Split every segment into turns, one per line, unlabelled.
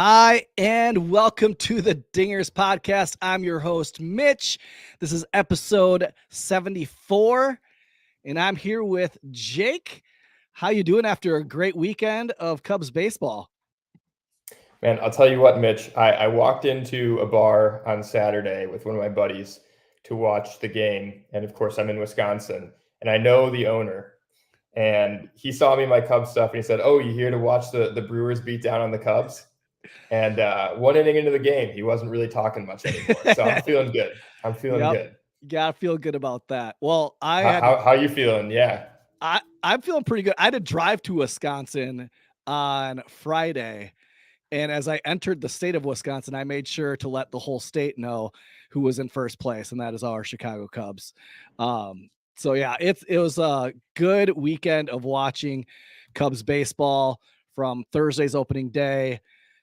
Hi, and welcome to the Dingers podcast. I'm your host, Mitch. This is episode 74, and I'm here with Jake. How you doing after a great weekend of Cubs baseball?
Man, I'll tell you what, Mitch, I walked into a bar on Saturday with one of my buddies to watch the game. And of course, I'm in Wisconsin and I know the owner. And he saw me in my Cubs stuff and he said, "Oh, you here to watch the Brewers beat down on the Cubs?" And one inning into the game, he wasn't really talking much anymore. So I'm feeling good. I'm feeling
Yep,
good.
you gotta feel good about that. Well,
How you feeling? Yeah.
I'm feeling pretty good. I had to drive to Wisconsin on Friday. And as I entered the state of Wisconsin, I made sure to let the whole state know who was in first place, and that is our Chicago Cubs. So yeah, it was a good weekend of watching Cubs baseball from Thursday's opening day.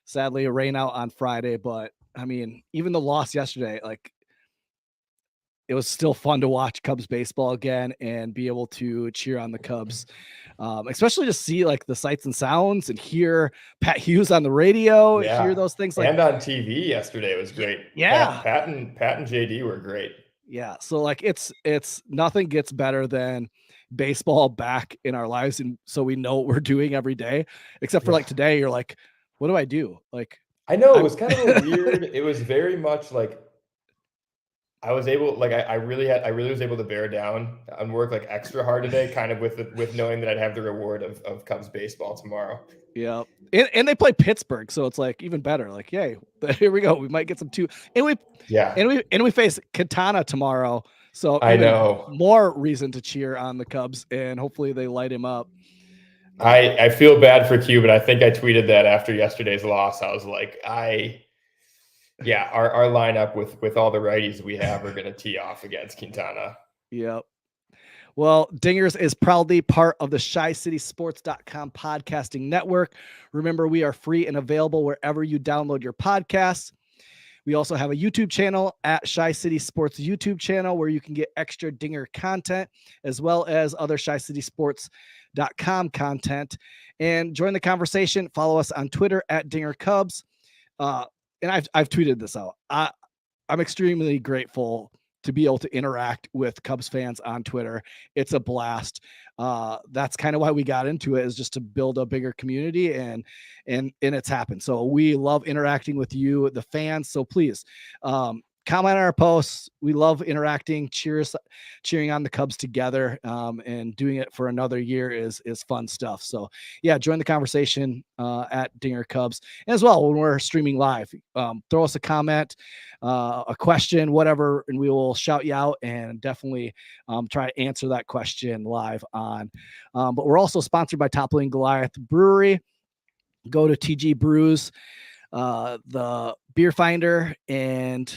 Sadly, a rain out on Friday, but I mean, even the loss yesterday, like it was still fun to watch Cubs baseball again and be able to cheer on the Cubs, especially to see like the sights and sounds and hear Pat Hughes on the radio, hear
Yeah.
those things like
And on TV yesterday was great.
yeah,
Pat and JD were great.
yeah. So like it's nothing gets better than baseball back in our lives, and so we know what we're doing every day. Except for
Yeah.
like today, you're like, what do I do? Like
I know it
I'm
was kind of a weird. It was very much like I was able, like I really was able to bear down and work like extra hard today, kind of with knowing that I'd have the reward of Cubs baseball tomorrow.
yeah. And they play Pittsburgh, so it's like even better. Like, yay, here we go. We might get some two, and we
Yeah,
and we face Katana tomorrow, so
I
even
know.
more reason to cheer on the Cubs, and hopefully they light him up.
I feel bad for Q, but I think I tweeted that after yesterday's loss. I was like, yeah, our lineup with all the righties we have are going to tee off against Quintana.
Yep. Well, Dingers is proudly part of the ChiCitySports.com podcasting network. Remember, we are free and available wherever you download your podcasts. We also have a YouTube channel at Chi City Sports YouTube channel where you can get extra Dinger content as well as other ChiCitySports.com content. And join the conversation. Follow us on Twitter at Dinger Cubs. And I've tweeted this out. I'm extremely grateful to be able to interact with Cubs fans on Twitter. It's a blast. That's kind of why we got into it, is just to build a bigger community, and it's happened. So we love interacting with you, the fans. So please comment on our posts. We love interacting, cheering on the Cubs together, and doing it for another year is fun stuff. So yeah, join the conversation at Dinger Cubs. And as well, when we're streaming live, throw us a comment, a question, whatever, and we will shout you out and definitely try to answer that question live on. But we're also sponsored by Toppling Goliath Brewery. Go to TG Brews, the beer finder, and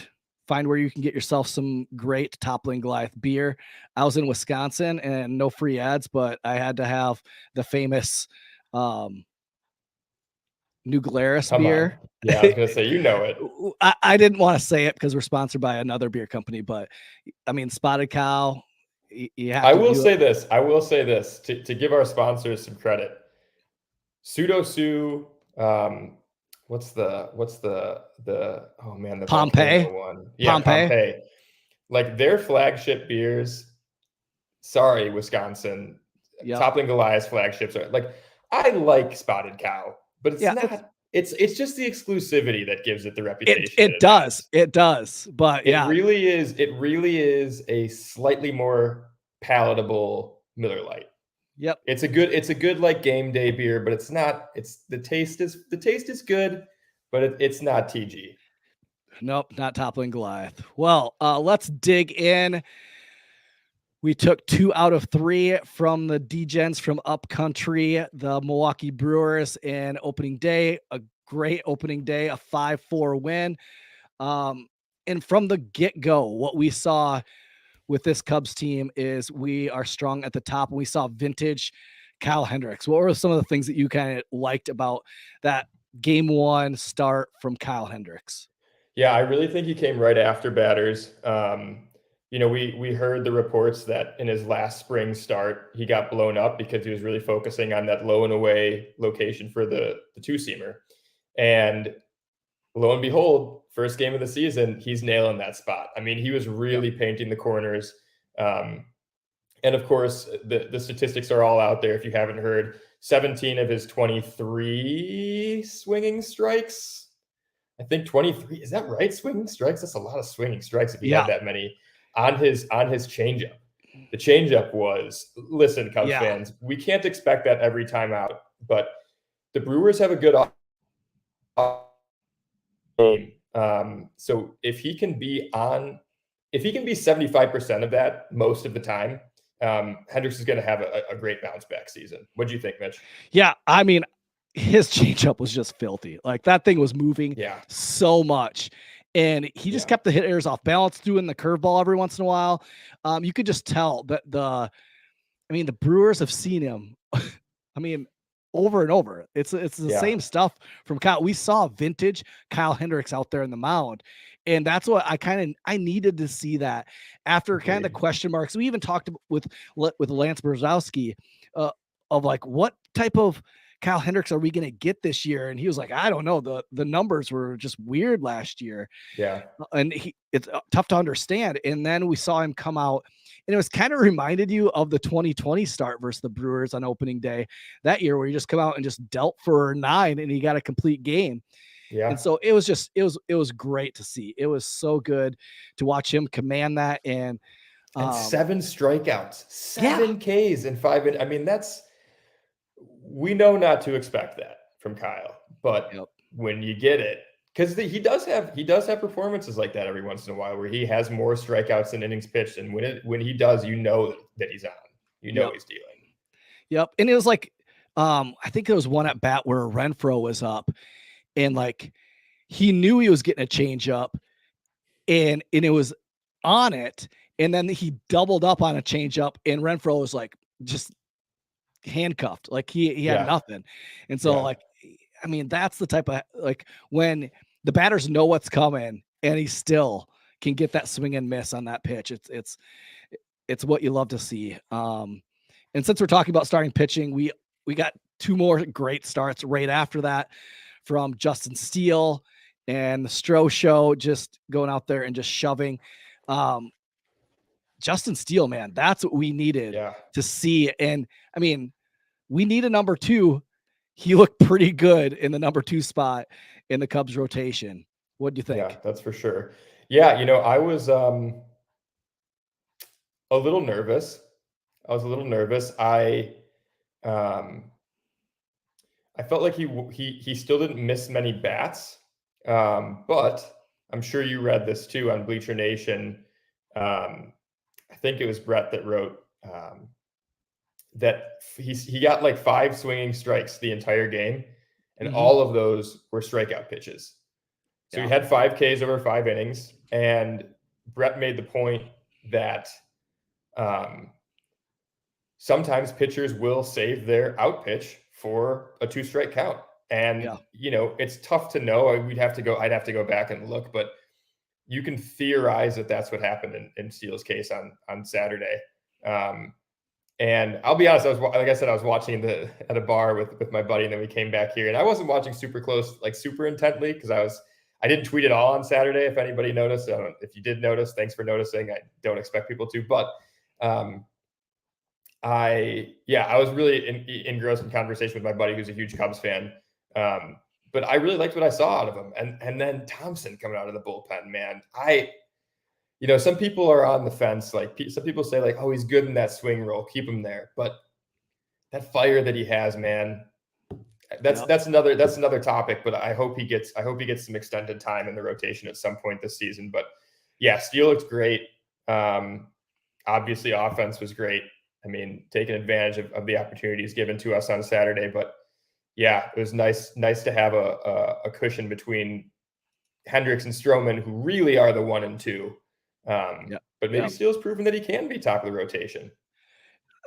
find where you can get yourself some great Toppling Goliath beer. I was in Wisconsin, and no free ads, but I had to have the famous New Glarus
Come on.
beer.
Yeah, I was gonna say, you know it.
I didn't want to say it because we're sponsored by another beer company, but I mean, Spotted Cow. You have
I
to
will
do
say
it.
this. I will say this to give our sponsors some credit. Pseudo Sue, what's the oh man, the
Pompeii.
volcano one. Yeah, Pompeii. Like their flagship beers. Sorry, Wisconsin.
Yep.
Toppling Goliath's flagships are like, I like Spotted Cow, but it's not. It's just the exclusivity that gives it the reputation.
It does. It does. But
It
yeah,
really is. It really is a slightly more palatable Miller Lite.
yep.
It's a good like game day beer, but it's not. It's the taste is good, but it's not TG.
Nope, not Toppling Goliath. Well, let's dig in. We took 2 out of 3 from the D-Gens from Upcountry, the Milwaukee Brewers, in opening day. A great opening day, a 5-4 win. And from the get-go, what we saw with this Cubs team is we are strong at the top, and we saw vintage Kyle Hendricks. What were some of the things that you kind of liked about that game 1 start from Kyle Hendricks?
Yeah, I really think he came right after batters. We heard the reports that in his last spring start, he got blown up because he was really focusing on that low and away location for the two-seamer. And lo and behold, first game of the season, he's nailing that spot. I mean, he was really painting the corners. And of course, the statistics are all out there. If you haven't heard, 17 of his 23 swinging strikes. I think 23. Is that right? Swinging strikes? That's a lot of swinging strikes if you had that many on his changeup. The changeup was, listen, Cubs fans, we can't expect that every time out, but the Brewers have a good game. So if he can be 75% of that most of the time, Hendricks is going to have a great bounce back season. What do you think, Mitch?
Yeah, I mean, his changeup was just filthy. Like that thing was moving so much. And he just kept the hitters off balance, doing the curveball every once in a while. You could just tell that the Brewers have seen him. I mean, over and over. It's the same stuff from Kyle. We saw vintage Kyle Hendricks out there in the mound. And that's what I needed to see that after kind of the question marks. We even talked with Lance Brzezowski of like, what type of Kyle Hendricks are we going to get this year? And he was like, I don't know. The numbers were just weird last year.
Yeah.
And it's tough to understand. And then we saw him come out, and it was kind of reminded you of the 2020 start versus the Brewers on opening day that year, where he just come out and just dealt for 9 and he got a complete game.
Yeah.
And so it was great to see. It was so good to watch him command that. And
7 strikeouts, 7 Ks in 5. I mean, we know not to expect that from Kyle, but when you get it, because he does have performances like that every once in a while where he has more strikeouts than innings pitched, and when he does, you know that he's on, he's dealing.
Yep, and it was like, I think there was one at bat where Renfroe was up, and like he knew he was getting a change up, and it was on it, and then he doubled up on a change up, and Renfroe was like just handcuffed, like he had nothing. And so like, I mean, that's the type of, like, when the batters know what's coming and he still can get that swing and miss on that pitch. It's what you love to see. And since we're talking about starting pitching, we got 2 more great starts right after that from Justin Steele and the Stro show, just going out there and just shoving. Justin Steele, man, that's what we needed to see. And I mean, we need a number 2. He looked pretty good in the number 2 spot in the Cubs rotation. What do you think?
Yeah, that's for sure. Yeah, I was a little nervous. I felt like he still didn't miss many bats, but I'm sure you read this too on Bleacher Nation. I think it was Brett that wrote that he got like 5 swinging strikes the entire game, and all of those were strikeout pitches. So he had 5 Ks over 5 innings, and Brett made the point that sometimes pitchers will save their out pitch for a 2-strike count. And, it's tough to know. I'd have to go back and look, but you can theorize that that's what happened in Steele's case on Saturday. And I'll be honest, like I said, I was watching at a bar with my buddy, and then we came back here, and I wasn't watching super close, like super intently, because I didn't tweet at all on Saturday. If anybody noticed, if you did notice, thanks for noticing. I don't expect people to, but I was really engrossed in conversation with my buddy who's a huge Cubs fan. But I really liked what I saw out of him. And then Thompson coming out of the bullpen, man. Some people are on the fence. Like, some people say, like, oh, he's good in that swing role, keep him there. But that fire that he has, man, that's another topic. But I hope he gets some extended time in the rotation at some point this season. But yeah, Steele looks great. Obviously, offense was great. I mean, taking advantage of the opportunities given to us on Saturday. But yeah, it was nice to have a cushion between Hendricks and Stroman, who really are the 1 and 2. But maybe Steele's proven that he can be top of the rotation.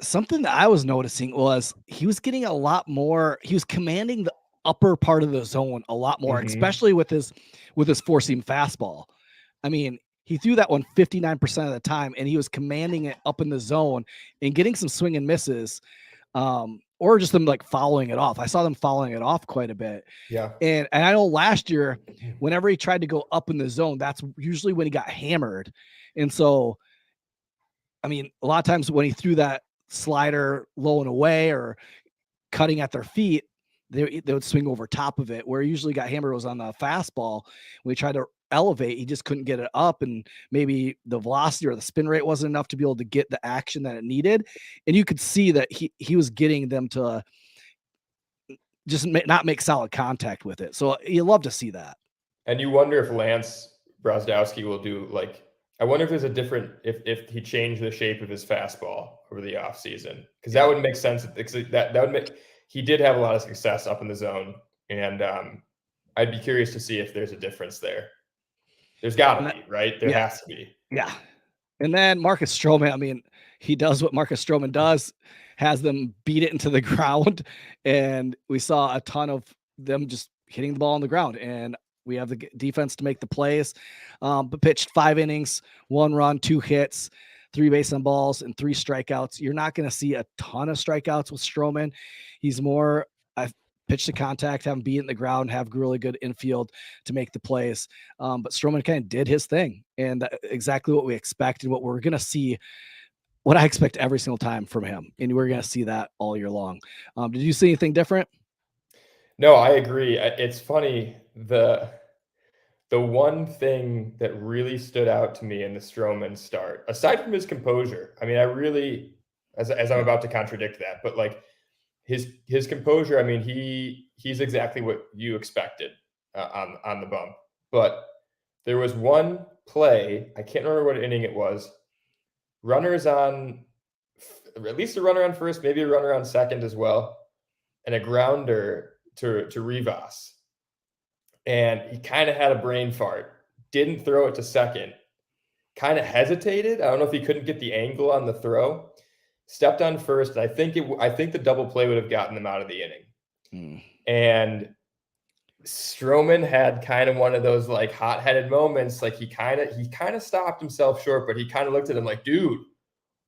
Something that I was noticing was he was getting a lot more. He was commanding the upper part of the zone a lot more, especially with his 4-seam fastball. I mean, he threw that one 59% of the time, and he was commanding it up in the zone and getting some swing and misses or just them like following it off. I saw them following it off quite a bit.
Yeah.
And I know last year, whenever he tried to go up in the zone, that's usually when he got hammered. And so, I mean, a lot of times when he threw that slider low and away or cutting at their feet, they would swing over top of it. Where he usually got hammered was on the fastball. When he tried to elevate, he just couldn't get it up, and maybe the velocity or the spin rate wasn't enough to be able to get the action that it needed. And you could see that he was getting them to just not make solid contact with it. So you love to see that.
And you wonder if Lance Brozdowski will do like, I wonder if there's a different, if he changed the shape of his fastball over the offseason, because that would make sense. That would make, he did have a lot of success up in the zone. And I'd be curious to see if there's a difference there. There's got to be, right? There has to be.
Yeah. And then Marcus Stroman, I mean, he does what Marcus Stroman does, has them beat it into the ground. And we saw a ton of them just hitting the ball on the ground. And we have the defense to make the plays. But pitched 5 innings, 1 run, 2 hits, 3 base on balls, and 3 strikeouts. You're not going to see a ton of strikeouts with Stroman. He's more pitch to contact, have him beat in the ground, have really good infield to make the plays. But Stroman kind of did his thing, and exactly what we expected, what we're going to see, what I expect every single time from him. And we're going to see that all year long. Did you see anything different?
No, I agree. It's funny. The one thing that really stood out to me in the Stroman start, aside from his composure, I mean, I really, as I'm about to contradict that, but like his composure, I mean, he's exactly what you expected on the bump. But there was one play, I can't remember what inning it was. Runners on, at least a runner on first, maybe a runner on second as well, and a grounder to Rivas. And he kind of had a brain fart, didn't throw it to second, kind of hesitated. I don't know if he couldn't get the angle on the throw, stepped on first. And I think the double play would have gotten them out of the inning. And Stroman had kind of one of those like hot-headed moments. Like he kind of stopped himself short, but he kind of looked at him like, dude,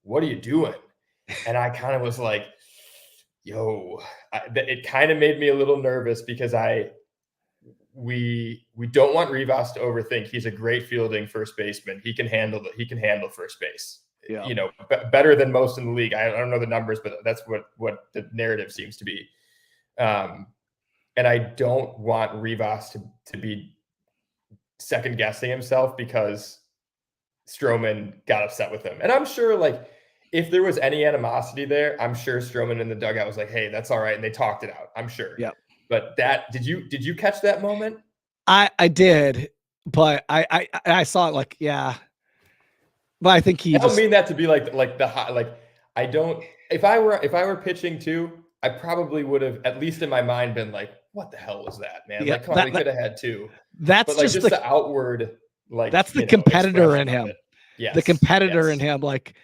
what are you doing? And I kind of was like, yo, it kind of made me a little nervous because we don't want Rivas to overthink. He's a great fielding first baseman. He can handle first base.
Yeah.
You know, better than most in the league. I don't know the numbers, but that's what the narrative seems to be. And I don't want Rivas to be second guessing himself because Stroman got upset with him. And I'm sure like if there was any animosity there, I'm sure Stroman in the dugout was like, hey, that's all right. And they talked it out. I'm sure.
Yeah.
But did you catch that moment?
I did, but I saw it like, yeah. But I think
I don't mean that to be like the hot, like I don't, if I were pitching too, I probably would have, at least in my mind, been like, what the hell was that, man?
Yeah,
like, come on, we could have had 2.
That's
but like
just
the outward, like
that's the competitor in him.
Yes,
the competitor in him, like,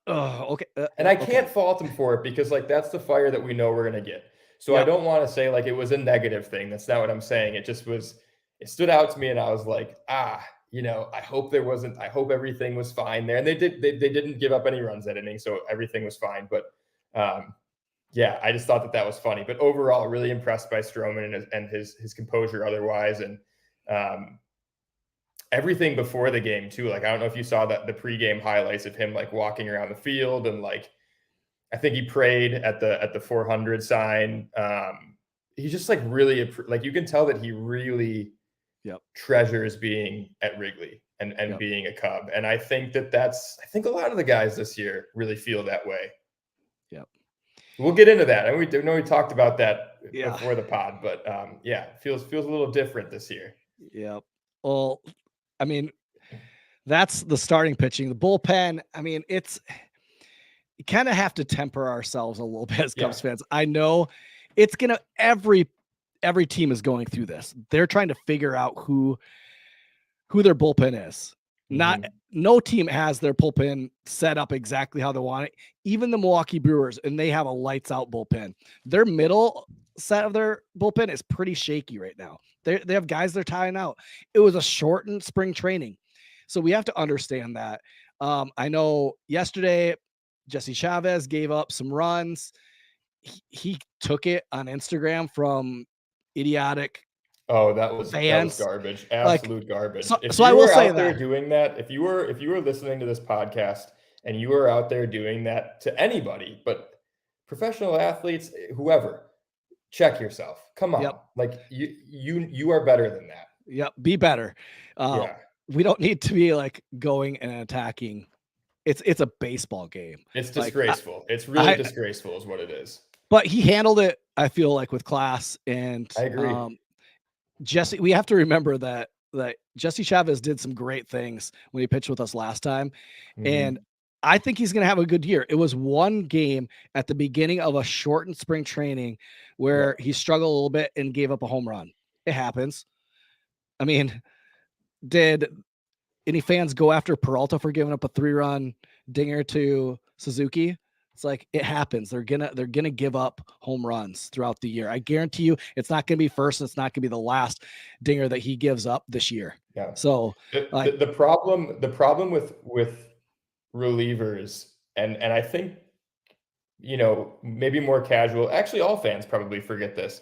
okay.
And I can't fault him for it because like that's the fire that we know we're gonna get. So I don't want to say like it was a negative thing. That's not what I'm saying. It just was. It stood out to me, and I was like, you know, I hope everything was fine there. And they didn't give up any runs that inning, so everything was fine. But yeah, I just thought that was funny. But overall, really impressed by Stroman and his composure otherwise, and everything before the game too. Like I don't know if you saw the pregame highlights of him like walking around the field, and like I think he prayed at the 400 sign. He's just like really like you can tell that he really treasures being at Wrigley and being a Cub. And I think I think a lot of the guys this year really feel that way.
Yep.
We'll get into that. And we know we talked about that before the pod, but feels a little different this year.
Yeah. Well, I mean, that's the starting pitching. The bullpen, I mean, you kind of have to temper ourselves a little bit as Cubs fans. I know it's going to, every team is going through this. They're trying to figure out who their bullpen is. No team has their bullpen set up exactly how they want it. Even the Milwaukee Brewers, and they have a lights out bullpen. Their middle set of their bullpen is pretty shaky right now. They have guys they're tying out. It was a shortened spring training. So we have to understand that. I know yesterday Jesse Chavez gave up some runs. he took it on Instagram from idiotic
Oh, that was
fans.
garbage.
Like,
Absolute garbage. If
so I
you
will
were
say
out there
that.
doing that, if you were listening to this podcast and you were out there doing that to anybody, but professional athletes, whoever, check yourself. Come on.
Yep.
Like you are better than that.
Yep. Be better.
Yeah.
We don't need to be like going and attacking. It's a baseball game.
It's
Like,
disgraceful. It's really disgraceful is what it is.
But he handled it, I feel like, with class. And
I agree.
Jesse, we have to remember that Jesse Chavez did some great things when he pitched with us last time. And I think he's going to have a good year. It was one game at the beginning of a shortened spring training where he struggled a little bit and gave up a home run. It happens. I mean, did any fans go after Peralta for giving up a 3-run dinger to Suzuki? It's like, it happens. They're gonna give up home runs throughout the year. I guarantee you, it's not gonna be first. It's not gonna be the last dinger that he gives up this year.
Yeah.
So
the problem with relievers, and I think, maybe more casual. Actually, all fans probably forget this.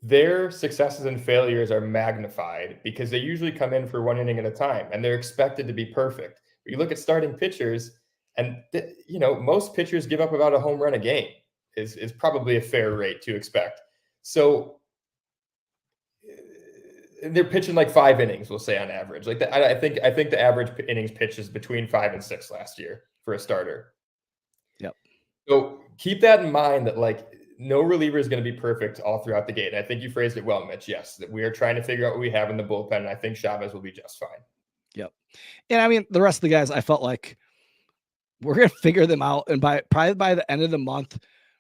Their successes and failures are magnified because they usually come in for one inning at a time, and they're expected to be perfect. But you look at starting pitchers. And, most pitchers give up about a home run a game is probably a fair rate to expect. So they're pitching like 5 innings, we'll say on average. Like I think the average innings pitch is between 5 and 6 last year for a starter.
Yep.
So keep that in mind that like no reliever is going to be perfect all throughout the game. And I think you phrased it well, Mitch. Yes, that we are trying to figure out what we have in the bullpen. And I think Chavez will be just fine.
Yep. And I mean, the rest of the guys, I felt like, we're going to figure them out. And probably by the end of the month,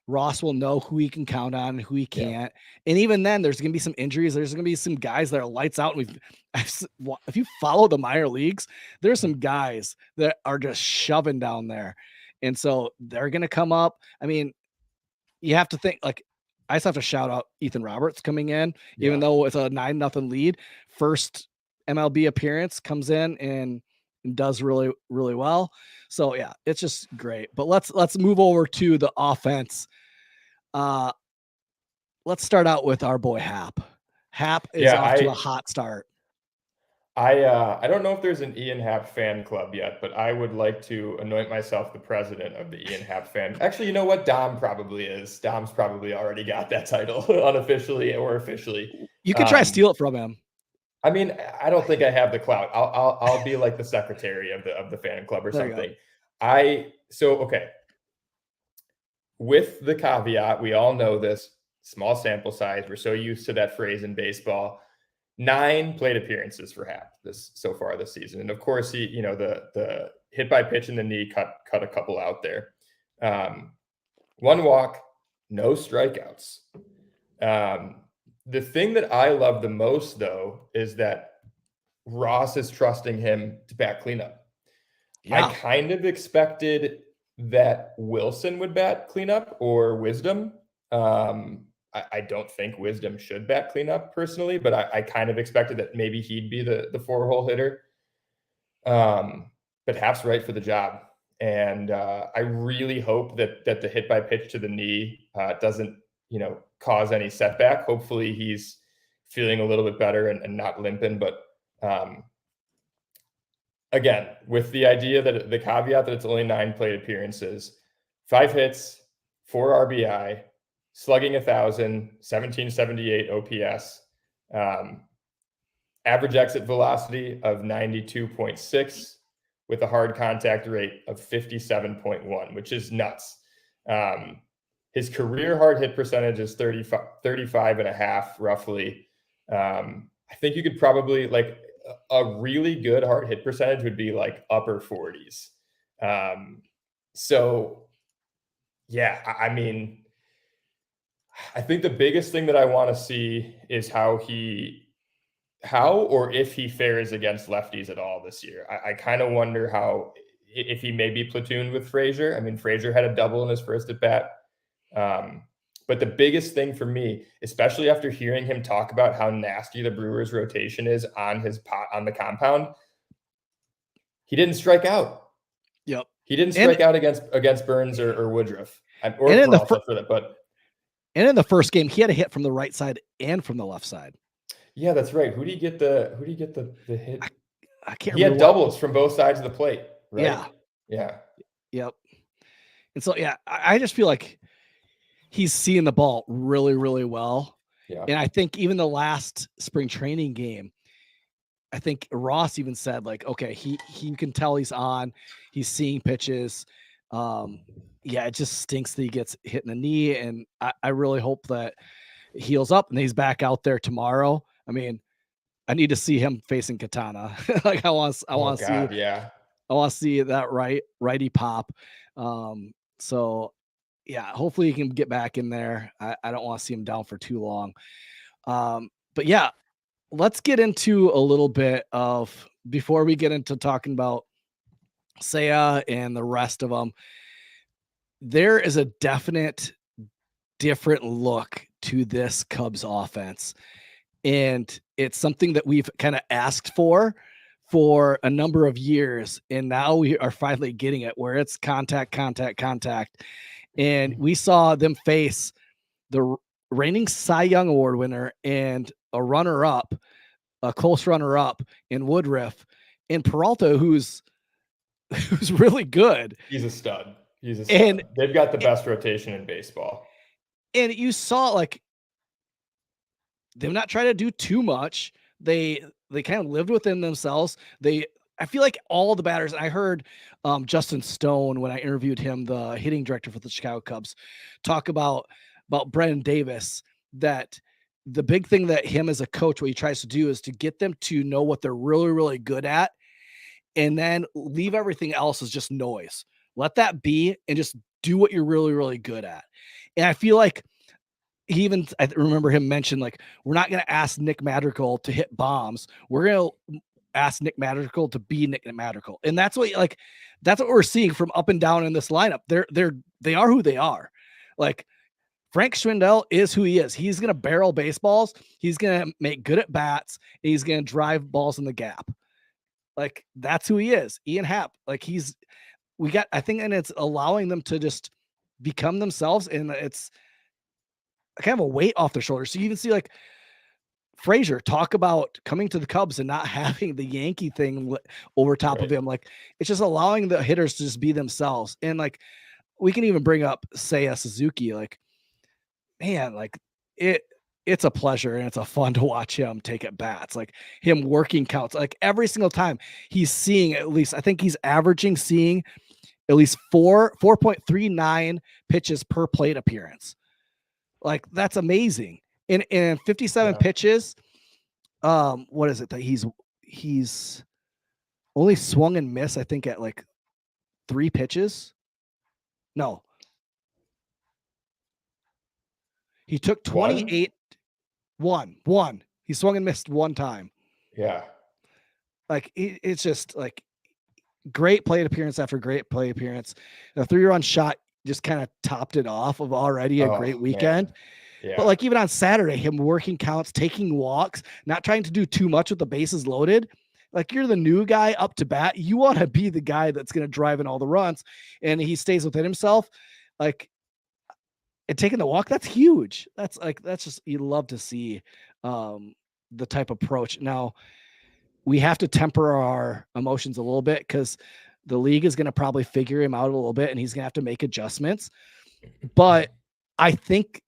Ross will know who he can count on and who he can't. Yeah. And even then, there's going to be some injuries. There's going to be some guys that are lights out. And if you follow the minor leagues, there's some guys that are just shoving down there. And so they're going to come up. I mean, you have to think, like, I just have to shout out Ethan Roberts coming in, even though it's a 9-0 lead. First MLB appearance, comes in and does really, really well. So yeah, it's just great. But let's move over to the offense. Let's start out with our boy Happ. Happ is off to a hot start.
I don't know if there's an Ian Happ fan club yet, but I would like to anoint myself the president of the Ian Happ fan. Actually, you know what? Dom probably is. Dom's probably already got that title unofficially or officially.
You could try to steal it from him.
I mean, I don't think I have the clout. I'll be like the secretary of the fan club or something. Okay. With the caveat, we all know this, small sample size. We're so used to that phrase in baseball. 9 plate appearances for Happ so far this season. And of course, he, the hit by pitch in the knee cut a couple out there. 1 walk, no strikeouts. The thing that I love the most, though, is that Ross is trusting him to bat cleanup. Yeah. I kind of expected that Wilson would bat cleanup or Wisdom. I don't think Wisdom should bat cleanup personally, but I kind of expected that maybe he'd be the 4-hole hitter. But Happ's right for the job. And I really hope that the hit by pitch to the knee doesn't, cause any setback. Hopefully he's feeling a little bit better and not limping. But again, with the idea that the caveat that it's only 9 plate appearances, 5 hits, 4 RBI, slugging 1,000, 1778 OPS, average exit velocity of 92.6 with a hard contact rate of 57.1, which is nuts. His career hard hit percentage is 35 and a half, roughly. I think you could probably, like, a really good hard hit percentage would be like upper 40s. So yeah, I mean, I think the biggest thing that I want to see is how or if he fares against lefties at all this year. I kind of wonder if he may be platooned with Frazier. I mean, Frazier had a double in his first at bat. But the biggest thing for me, especially after hearing him talk about how nasty the Brewers rotation is on the compound, he didn't strike out.
Yep.
He didn't strike out against Burns or Woodruff. or
And in the
Peralta for that, but
and in the first game, he had a hit from the right side and from the left side.
yeah, that's right. Who did he get the hit?
I can't
He had
remember
doubles from both sides of the plate, right?
Yeah.
Yeah.
Yep. And so, yeah, I just feel like he's seeing the ball really, really well.
Yeah.
And I think even the last spring training game, I think Ross even said, like, okay, he can tell he's on, he's seeing pitches. Yeah, it just stinks that he gets hit in the knee. And I really hope that it heals up and he's back out there tomorrow. I mean, I need to see him facing Katana. Like I want
Oh
to see
God, yeah.
I want to see that righty pop. So yeah, hopefully he can get back in there. I don't want to see him down for too long. But yeah, let's get into a little bit of before we get into talking about Seiya and the rest of them. There is a definite different look to this Cubs offense. And it's something that we've kind of asked for a number of years. And now we are finally getting it where it's contact, contact, contact. And we saw them face the reigning Cy Young Award winner and a runner-up, a close runner-up in Woodruff, and Peralta, who's really good.
He's a stud. He's a stud.
And
they've got the best rotation in baseball.
And you saw like they've not tried to do too much. They kind of lived within themselves. I feel like all the batters, I heard Justin Stone, when I interviewed him, the hitting director for the Chicago Cubs, talk about Brennan Davis, that the big thing that him as a coach, what he tries to do is to get them to know what they're really, really good at, and then leave everything else as just noise. Let that be and just do what you're really, really good at. And I feel like I remember him mention, like, we're not going to ask Nick Madrigal to hit bombs. We're going to ask Nick Madrigal to be Nick Madrigal. And that's what we're seeing from up and down in this lineup. They are who they are. Like, Frank Schwindel is who he is. He's going to barrel baseballs. He's going to make good at bats. And he's going to drive balls in the gap. Like, that's who he is. Ian Happ. Like, I think, and it's allowing them to just become themselves. And it's kind of a weight off their shoulders. So you even see like Frazier talk about coming to the Cubs and not having the Yankee thing over top of him. Like, it's just allowing the hitters to just be themselves. And like, we can even bring up Seiya Suzuki. Like, man, like it's a pleasure and it's a fun to watch him take at bats, like him working counts, like every single time he's seeing at least, I think he's averaging seeing at least 4.39 pitches per plate appearance. Like, that's amazing. In 57 pitches, what is it that he's only swung and missed, I think, at like 3 pitches. No. He took 28 one. He swung and missed 1 time.
Yeah.
Like, it's just like great plate appearance after great plate appearance. The 3-run shot just kind of topped it off of already a great weekend.
Yeah.
But like, even on Saturday, him working counts, taking walks, not trying to do too much with the bases loaded. Like, you're the new guy up to bat. You want to be the guy that's going to drive in all the runs, and he stays within himself. Like, and taking the walk, that's huge. That's just, you love to see the type of approach. Now, we have to temper our emotions a little bit because the league is going to probably figure him out a little bit, and he's going to have to make adjustments. But I think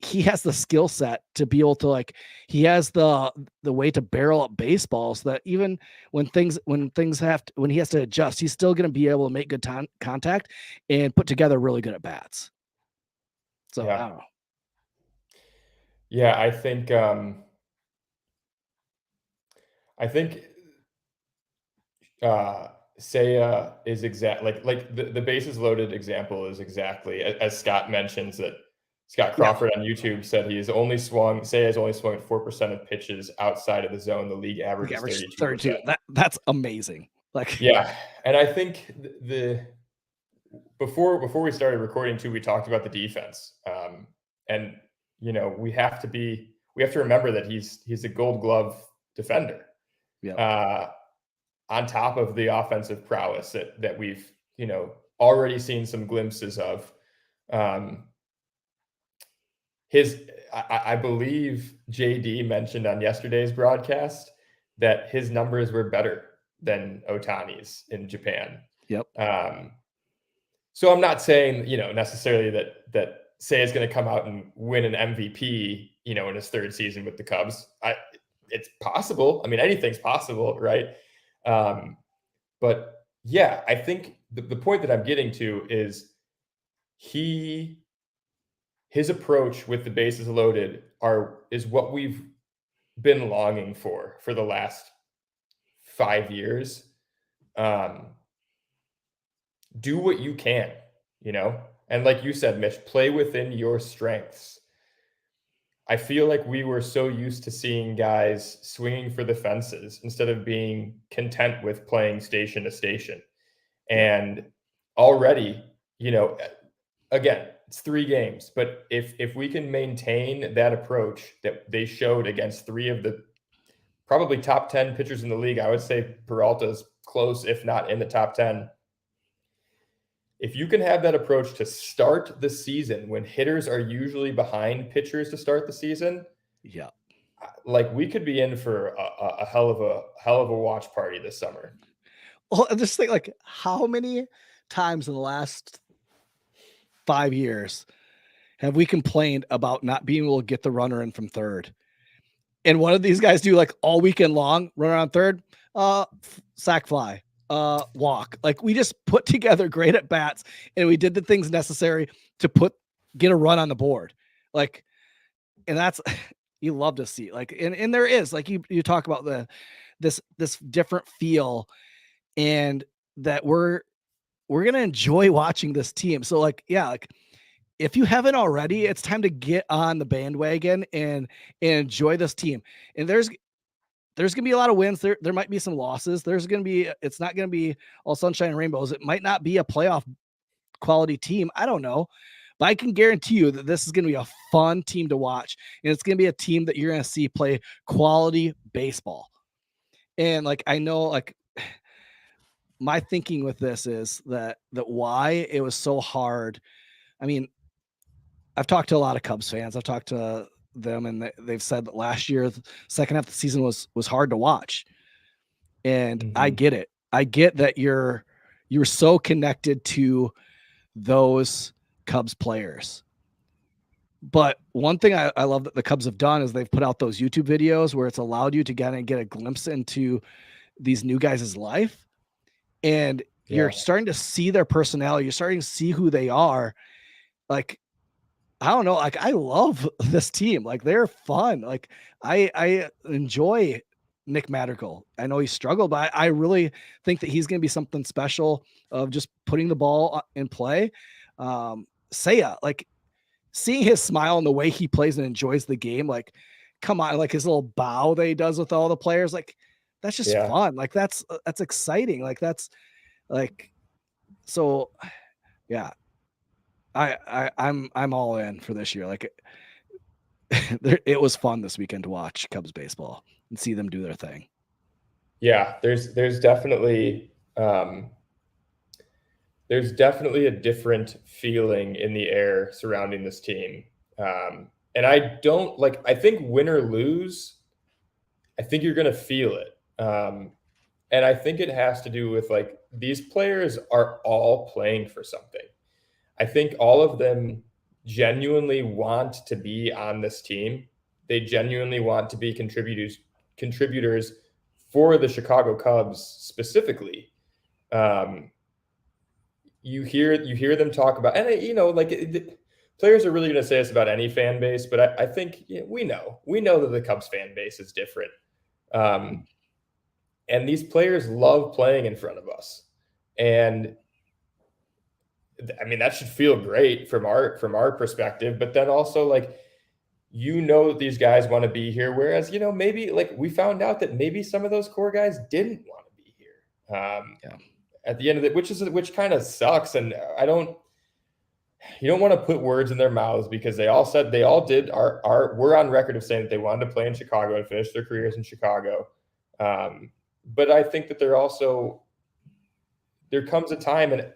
he has the skill set to be able to, like, he has the way to barrel up baseballs that even when he has to adjust, he's still going to be able to make good contact and put together really good at bats. So I don't know.
Yeah, I think Seiya is like the bases loaded example is exactly as Scott mentions that. Scott Crawford on YouTube said Seiya has only swung at 4% of pitches outside of the zone. The league averages 32%.
That's amazing. Like,
yeah. And I think before we started recording too, we talked about the defense. And we have to remember that he's a Gold Glove defender.
Yeah.
On top of the offensive prowess that we've, already seen some glimpses of. Um, I believe JD mentioned on yesterday's broadcast that his numbers were better than Otani's in Japan.
Yep.
So I'm not saying, necessarily that Seiya is going to come out and win an MVP, in his third season with the Cubs. It's possible. I mean, anything's possible, right? But yeah, I think the point that I'm getting to is his approach with the bases loaded is what we've been longing for the last 5 years. Do what you can, and like you said, Mitch, play within your strengths. I feel like we were so used to seeing guys swinging for the fences instead of being content with playing station to station. And already, again, it's 3 games, but if we can maintain that approach that they showed against 3 of the probably top 10 pitchers in the league, I would say Peralta's close, if not in the top 10. If you can have that approach to start the season when hitters are usually behind pitchers to start the season,
yeah,
like we could be in for a hell of a watch party this summer.
Well, I just think, like, how many times in the last 5 years have we complained about not being able to get the runner in from third? And what did these guys do, like, all weekend long? Run around third, sack fly, walk. Like, we just put together great at bats, and we did the things necessary to get a run on the board. Like, and that's you love to see. Like, and there is, like, you talk about this different feel, and that we're gonna enjoy watching this team. So, like, yeah, like, if you haven't already, it's time to get on the bandwagon and enjoy this team. And there's gonna be a lot of wins. There might be some losses. It's not gonna be all sunshine and rainbows. It might not be a playoff quality team. I don't know. But I can guarantee you that this is gonna be a fun team to watch. And it's gonna be a team that you're gonna see play quality baseball. And, like, I know, like, my thinking with this is that why it was so hard. I mean, I've talked to a lot of Cubs fans. I've talked to them, and they've said that last year, the second half of the season was hard to watch. And I get it. I get that you're so connected to those Cubs players. But one thing I love that the Cubs have done is they've put out those YouTube videos where it's allowed you to get a glimpse into these new guys' life. And you're starting to see their personality. You're starting to see who they are. Like, I don't know. Like, I love this team. Like, they're fun. Like, I enjoy Nick Madrigal. I know he struggled, but I really think that he's going to be something special of just putting the ball in play. Seiya, like, seeing his smile and the way he plays and enjoys the game, like, come on, like his little bow that he does with all the players, like, that's just fun. Like, that's exciting. Like, that's like, so yeah, I'm all in for this year. Like, it was fun this weekend to watch Cubs baseball and see them do their thing.
Yeah, there's definitely a different feeling in the air surrounding this team. And I think win or lose, I think you're going to feel it. And I think it has to do with, like, these players are all playing for something. I think all of them genuinely want to be on this team. They genuinely want to be contributors for the Chicago Cubs specifically. You hear them talk about, and players are really going to say this about any fan base, but I think we know that the Cubs fan base is different. And these players love playing in front of us. And I mean, that should feel great from our perspective, but then also, like, these guys want to be here. Whereas, maybe, like, we found out that maybe some of those core guys didn't want to be here. At the end of it, which kind of sucks. And you don't want to put words in their mouths, because they all we're on record of saying that they wanted to play in Chicago and finish their careers in Chicago. But I think that there comes a time, and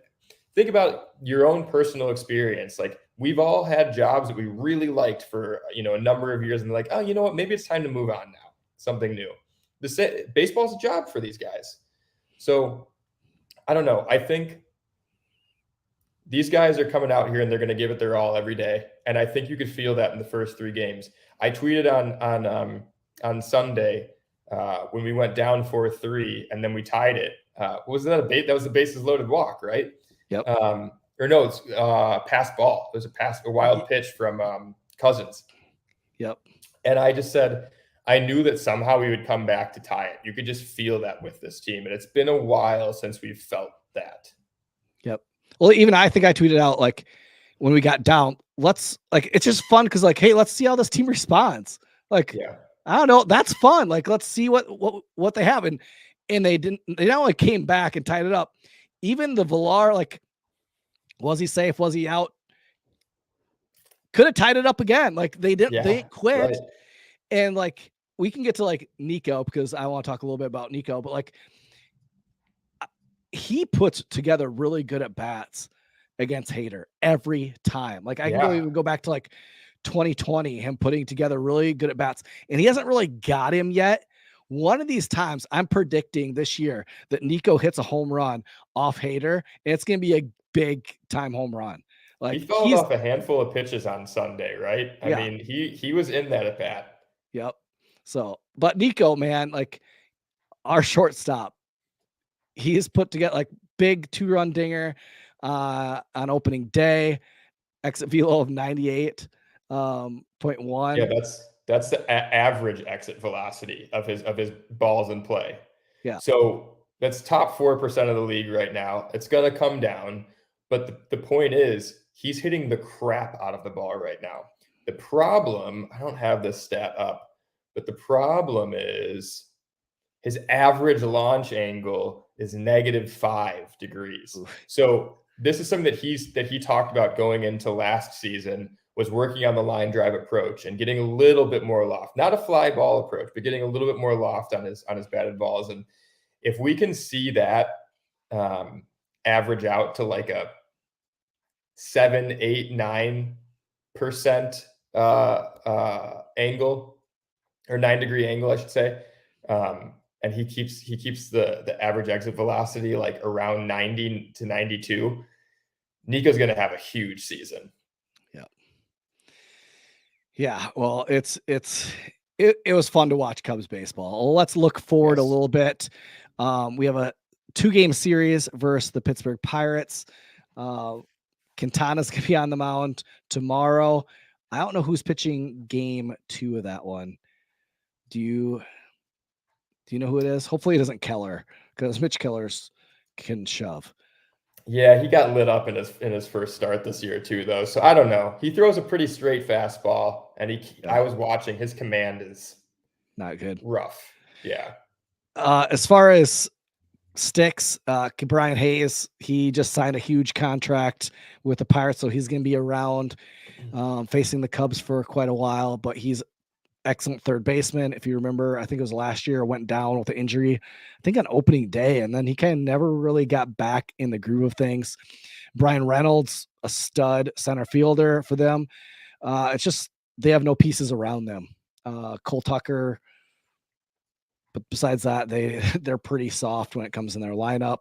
think about your own personal experience. Like, we've all had jobs that we really liked for, a number of years, and like, oh, you know what? Maybe it's time to move on now. Something new. Baseball's a job for these guys. So I don't know. I think these guys are coming out here and they're going to give it their all every day. And I think you could feel that in the first 3 games. I tweeted on Sunday when we went down 4-3 and then we tied it. Was that that was the bases loaded walk, right?
Yep.
Or no, it's pass ball. It was a wild pitch from Cousins.
Yep.
And I just said, I knew that somehow we would come back to tie it. You could just feel that with this team. And it's been a while since we've felt that.
Yep. Well, even I think I tweeted out, like, when we got down, it's just fun because, like, hey, let's see how this team responds. Like,
yeah.
I don't know. That's fun. Like, let's see what they have. And they not only came back and tied it up, even the Villar, like, was he safe? Was he out? Could have tied it up again. Like, they didn't, they quit. Right. And, like, we can get to, like, Nico because I want to talk a little bit about Nico, but, like, he puts together really good at bats against Hader every time. Like, I can even go back to, like, 2020, him putting together really good at bats, and he hasn't really got him yet. One of these times, I'm predicting this year that Nico hits a home run off Hader, and it's going to be a big time home run. Like,
he fouled off a handful of pitches on Sunday, right? I mean, he was in that at bat.
Yep. So, but Nico, man, like, our shortstop, he has put together, like, big 2-run dinger on opening day, exit velo of 98.1.
Yeah, that's the average exit velocity of his balls in play.
Yeah.
So that's top 4% of the league right now. It's going to come down, but the point is he's hitting the crap out of the ball right now. The problem, I don't have this stat up, but the problem is his average launch angle is -5 degrees. Oof. So this is something that he talked about going into last season, was working on the line drive approach and getting a little bit more loft, not a fly ball approach, but getting a little bit more loft on his batted balls. And if we can see that average out to like a 7, 8, 9% angle, or 9-degree angle, I should say. And he keeps the average exit velocity like around 90 to 92. Nico's going to have a huge season.
Yeah. Yeah. Well, it was fun to watch Cubs baseball. Let's look forward a little bit. We have a 2-game series versus the Pittsburgh Pirates. Quintana's going to be on the mound tomorrow. I don't know who's pitching game 2 of that one. Do you know who it is? Hopefully it isn't Keller, because Mitch Kellers can shove.
Yeah, he got lit up in his first start this year too, though. So I don't know. He throws a pretty straight fastball, and I was watching, his command is
not good.
Rough. Yeah.
As far as sticks, Brian Hayes, he just signed a huge contract with the Pirates, so he's going to be around facing the Cubs for quite a while, but he's excellent third baseman. If you remember, I think it was last year, went down with an injury, I think on opening day, and then he kind of never really got back in the groove of things. Brian Reynolds, a stud center fielder for them. It's just they have no pieces around them. Cole Tucker, but besides that, they're pretty soft when it comes in their lineup.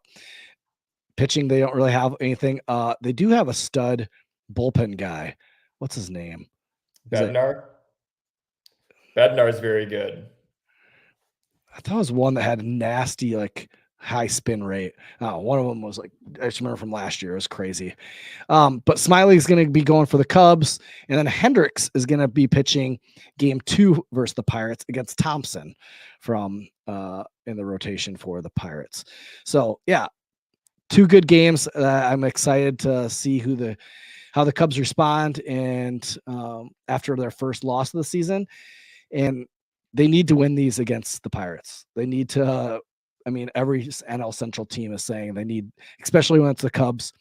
Pitching, they don't really have anything. They do have a stud bullpen guy. What's his name?
Bednar. Bednar is very good.
I thought it was one that had a nasty, like, high spin rate. One of them was like, I just remember from last year. It was crazy. But Smiley's going to be going for the Cubs, and then Hendricks is going to be pitching game 2 versus the Pirates against Thompson from in the rotation for the Pirates. So yeah, 2 good games. I'm excited to see how the Cubs respond, and after their first loss of the season. And they need to win these against the Pirates. They need to, every NL Central team is saying they need, especially when it's the Cubs,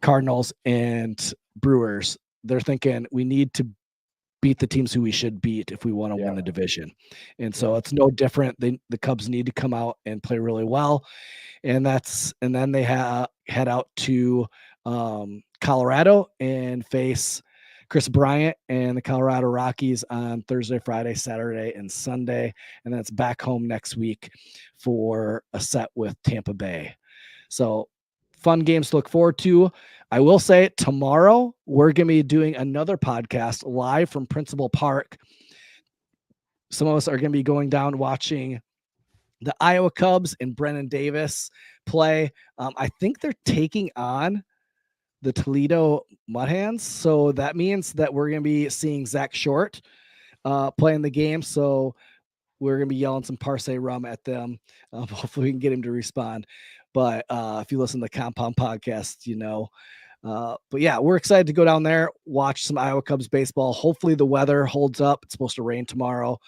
Cardinals, and Brewers. They're thinking we need to beat the teams who we should beat if we want to win the division. And so it's no different. The Cubs need to come out and play really well. And then they head out to Colorado and face Chris Bryant and the Colorado Rockies on Thursday, Friday, Saturday, and Sunday. And then it's back home next week for a set with Tampa Bay. So fun games to look forward to. I will say tomorrow we're going to be doing another podcast live from Principal Park. Some of us are going to be going down watching the Iowa Cubs and Brennan Davis play. I think they're taking on the Toledo Mudhands. So that means that we're going to be seeing Zach Short playing the game. So we're going to be yelling some Parse rum at them. Hopefully we can get him to respond. But if you listen to the Compound Podcast, you know. But yeah, we're excited to go down there, watch some Iowa Cubs baseball. Hopefully the weather holds up. It's supposed to rain tomorrow.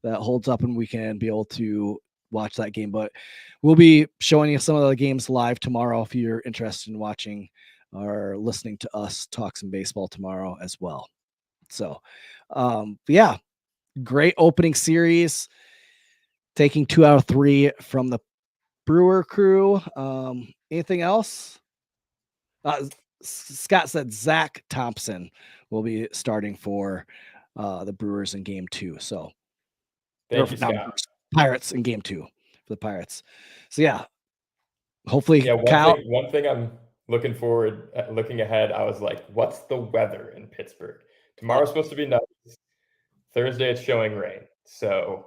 That holds up and we can be able to watch that game. But we'll be showing you some of the games live tomorrow if you're interested in watching or listening to us talk some baseball tomorrow as well. So, yeah, great opening series. Taking 2 out of 3 from the Brewer crew. Anything else? Scott said Zach Thompson will be starting for the Brewers in game 2. So,
thank you, Scott.
Pirates in game 2 for the Pirates. So yeah, hopefully.
Yeah,
Kyle.
One thing I'm looking forward, looking ahead. I was like, what's the weather in Pittsburgh? Tomorrow's supposed to be nice. Thursday it's showing rain. So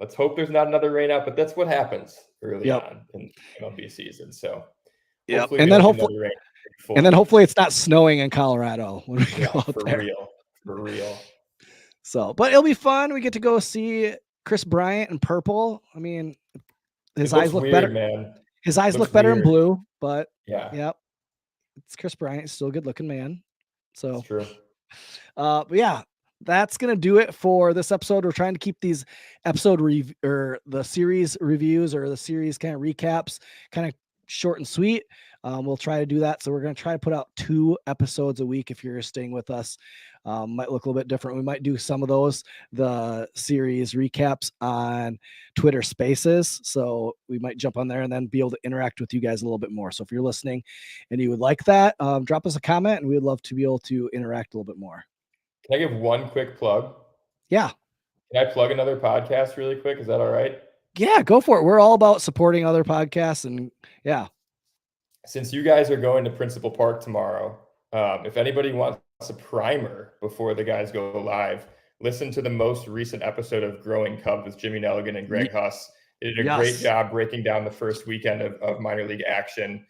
let's hope there's not another rain out. But that's what happens early on in MLB season. So hopefully,
and then hopefully it's not snowing in Colorado when we go out there.
For real.
So, but it'll be fun. We get to go see Chris Bryant in purple. I mean, his eyes look better,
man.
His eyes look better in blue, but
yeah,
it's Chris Bryant. He's still a good looking man. So
that's true.
But yeah, that's going to do it for this episode. We're trying to keep these episode or the series reviews or the series kind of recaps kind of short and sweet. We'll try to do that. So we're going to try to put out 2 episodes a week. If you're staying with us, might look a little bit different. We might do some of those, the series recaps on Twitter Spaces. So we might jump on there and then be able to interact with you guys a little bit more. So if you're listening and you would like that, drop us a comment and we'd love to be able to interact a little bit more.
Can I give one quick plug?
Yeah.
Can I plug another podcast really quick? Is that all right?
Yeah, go for it. We're all about supporting other podcasts. And yeah.
Since you guys are going to Principal Park tomorrow, if anybody wants a primer before the guys go live, listen to the most recent episode of Growing Cubs with Jimmy Nelligan and Greg Huss. They did a great job breaking down the first weekend of minor league action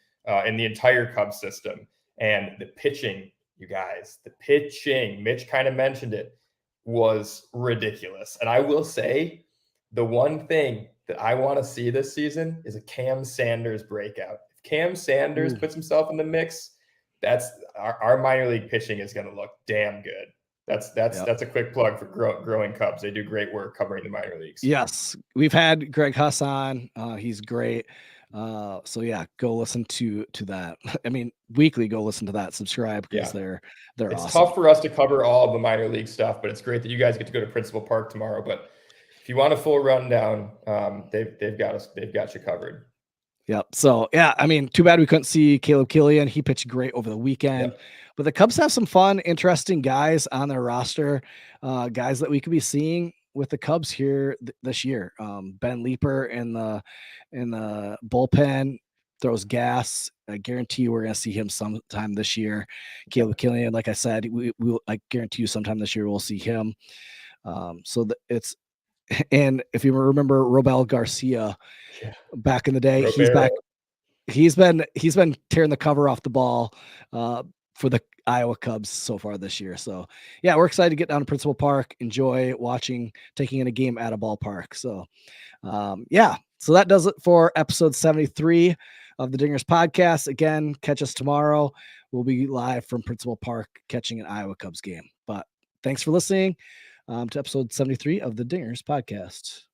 in the entire Cubs system. And the pitching, you guys, Mitch kind of mentioned it, was ridiculous. And I will say, the one thing that I want to see this season is a Cam Sanders breakout. If Cam Sanders puts himself in the mix, that's our minor league pitching is going to look damn good. That's a quick plug for Growing Cubs. They do great work covering the minor leagues.
Yes, we've had Greg Huss on. He's great. So yeah, go listen to that. I mean, weekly, go listen to that. Subscribe because they're
it's
awesome.
Tough for us to cover all of the minor league stuff, but it's great that you guys get to go to Principal Park tomorrow. But if you want a full rundown, they've got you covered.
Yep. So yeah, I mean, too bad we couldn't see Caleb Killian. He pitched great over the weekend. Yep. But the Cubs have some fun, interesting guys on their roster, guys that we could be seeing with the Cubs here this year. Ben Leeper in the bullpen throws gas. I guarantee you we're going to see him sometime this year. Caleb Killian, like I said, I guarantee you sometime this year we'll see him. It's. And if you remember Robel Garcia back in the day, he's back. He's been tearing the cover off the ball for the Iowa Cubs so far this year. So yeah, we're excited to get down to Principal Park, enjoy taking in a game at a ballpark. So yeah, so that does it for episode 73 of the Dingers podcast. Again, catch us tomorrow. We'll be live from Principal Park catching an Iowa Cubs game. But thanks for listening to episode 73 of the Dingers podcast.